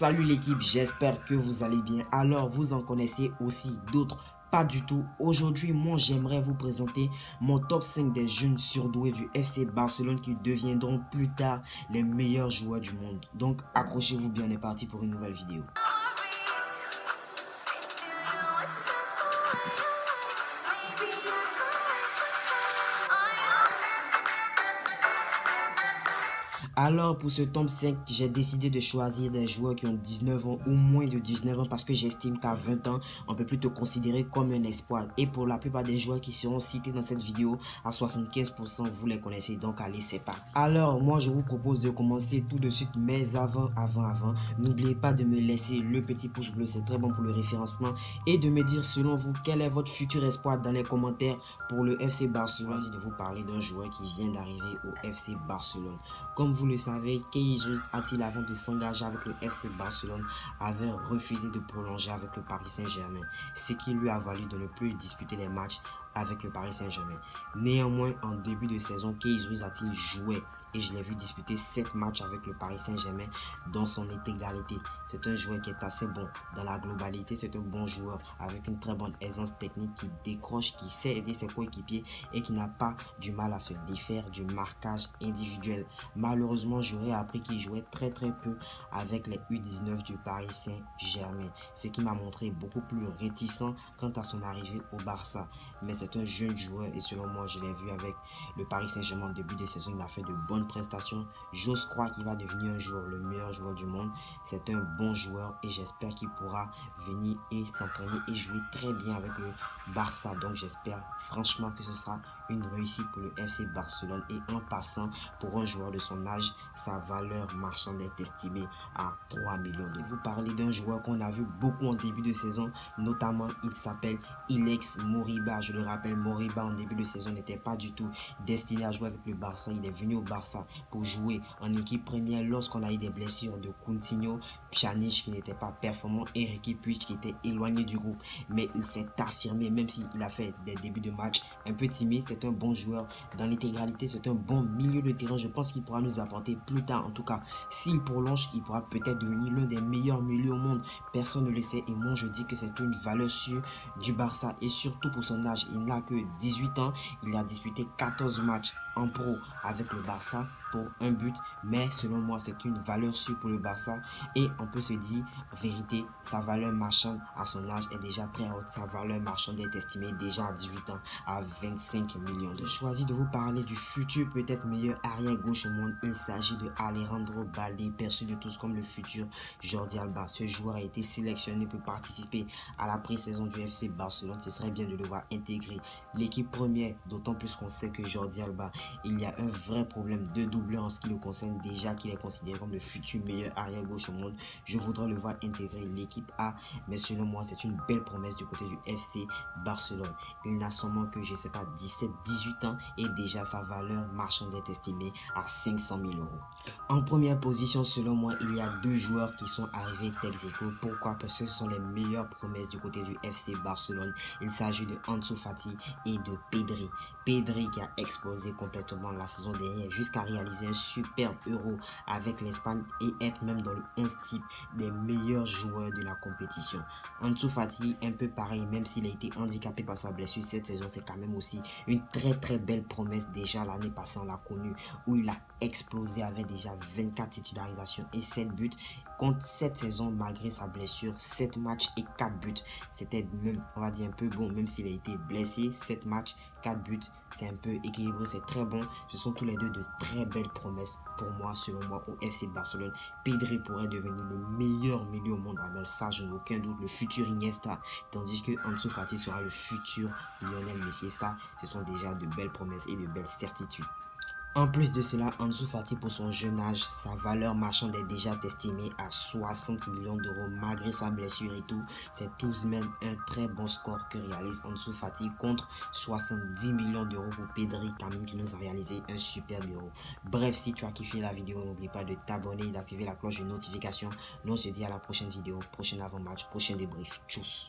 Salut l'équipe, j'espère que vous allez bien. Alors, vous en connaissez aussi d'autres? Pas du tout. Aujourd'hui, moi, j'aimerais vous présenter mon top 5 des jeunes surdoués du FC Barcelone qui deviendront plus tard les meilleurs joueurs du monde. Donc, accrochez-vous bien, on est parti pour une nouvelle vidéo. Alors pour ce top 5, j'ai décidé de choisir des joueurs qui ont 19 ans ou moins de 19 ans parce que j'estime qu'à 20 ans, on peut plus te considérer comme un espoir. Et pour la plupart des joueurs qui seront cités dans cette vidéo, à 75%, vous les connaissez. Donc allez, c'est parti. Alors moi, je vous propose de commencer tout de suite, mais avant, n'oubliez pas de me laisser le petit pouce bleu, c'est très bon pour le référencement. Et de me dire selon vous, quel est votre futur espoir dans les commentaires pour le FC Barcelone. J'ai choisi de vous parler d'un joueur qui vient d'arriver au FC Barcelone. Comme vous le savez, Kai Havertz, avant de s'engager avec le FC Barcelone, avait refusé de prolonger avec le Paris Saint-Germain, ce qui lui a valu de ne plus disputer les matchs avec le Paris Saint-Germain. Néanmoins, en début de saison, Kai Havertz jouait et je l'ai vu disputer 7 matchs avec le Paris Saint-Germain dans son intégralité. C'est un joueur qui est assez bon dans la globalité, c'est un bon joueur avec une très bonne aisance technique qui décroche, qui sait aider ses coéquipiers et qui n'a pas du mal à se défaire du marquage individuel. Malheureusement, j'aurais appris qu'il jouait très peu avec les U19 du Paris Saint-Germain, ce qui m'a montré beaucoup plus réticent quant à son arrivée au Barça. Mais c'est un jeune joueur et selon moi, je l'ai vu avec le Paris Saint-Germain au début de saison, il a fait de bonnes prestations. J'ose croire qu'il va devenir un jour le meilleur joueur du monde. C'est un bon joueur et j'espère qu'il pourra venir et s'entraîner et jouer très bien avec le Barça. Donc j'espère franchement que ce sera une réussite pour le FC Barcelone. Et en passant, pour un joueur de son âge, sa valeur marchande est estimée à 3 millions d'euros. Vous parlez d'un joueur qu'on a vu beaucoup en début de saison, notamment il s'appelle Ilex Moriba. Je le rappelle, Moriba en début de saison n'était pas du tout destiné à jouer avec le Barça. Il est venu au Barça pour jouer en équipe première lorsqu'on a eu des blessures de Coutinho, Pjanic qui n'était pas performant et Riqui Puig qui était éloigné du groupe. Mais il s'est affirmé, même s'il a fait des débuts de match un peu timide. C'est un bon joueur dans l'intégralité, c'est un bon milieu de terrain. Je pense qu'il pourra nous apporter plus tard, en tout cas s'il prolonge, il pourra peut-être devenir l'un des meilleurs milieux au monde. Personne ne le sait et moi je dis que c'est une valeur sûre du Barça et surtout pour son âge. Il n'a que 18 ans, il a disputé 14 matchs en pro avec le Barça pour un but, mais selon moi c'est une valeur sûre pour le Barça et on peut se dire vérité, sa valeur marchande à son âge est déjà très haute. Sa valeur marchande est estimée déjà à 18 ans à 25 millions. J'ai choisi de vous parler du futur peut-être meilleur arrière gauche au monde. Il s'agit de Alejandro Balde, perçu de tous comme le futur Jordi Alba. Ce joueur a été sélectionné pour participer à la pré-saison du FC Barcelone. Ce serait bien de le voir intégrer l'équipe première, d'autant plus qu'on sait que Jordi Alba, il y a un vrai problème de doubleur en ce qui le concerne, déjà qu'il est considéré comme le futur meilleur arrière gauche au monde. Je voudrais le voir intégrer l'équipe A, mais selon moi c'est une belle promesse du côté du FC Barcelone. Il n'a seulement que, je sais pas, 17-18 ans et déjà sa valeur marchande est estimée à 500 000 euros. En première position, selon moi, il y a deux joueurs qui sont arrivés ex aequo. Pourquoi? Parce que ce sont les meilleures promesses du côté du FC Barcelone. Il s'agit de Ansu Fati et de Pedri. Pedri qui a explosé complètement la saison dernière jusqu'à réaliser un superbe Euro avec l'Espagne et être même dans le 11 type des meilleurs joueurs de la compétition. Ansu Fati, un peu pareil, même s'il a été handicapé par sa blessure cette saison, c'est quand même aussi une très belle promesse. Déjà l'année passée, on l'a connu où il a explosé avec déjà 24 titularisations et 7 buts. Contre cette saison, malgré sa blessure, 7 matchs et 4 buts. C'était même, on va dire, un peu bon, même s'il a été blessé. 7 matchs, 4 buts, c'est un peu équilibré, c'est très bon. Ce sont tous les deux de très belles promesses pour moi, selon moi, au FC Barcelone. Pedri pourrait devenir le meilleur milieu au monde avec ça, je n'ai aucun doute, le futur Iniesta, tandis que Ansu Fati sera le futur Lionel Messi. Ça, ce sont déjà de belles promesses et de belles certitudes. En plus de cela, Ansu Fati, pour son jeune âge, sa valeur marchande est déjà estimée à 60 millions d'euros malgré sa blessure et tout. C'est tout de même un très bon score que réalise Ansu Fati contre 70 millions d'euros pour Pedri quand même qui nous a réalisé un super Euro. Bref, si tu as kiffé la vidéo, n'oublie pas de t'abonner et d'activer la cloche de notification. Nous on se dit à la prochaine vidéo, prochain avant-match, prochain débrief. Tchuss!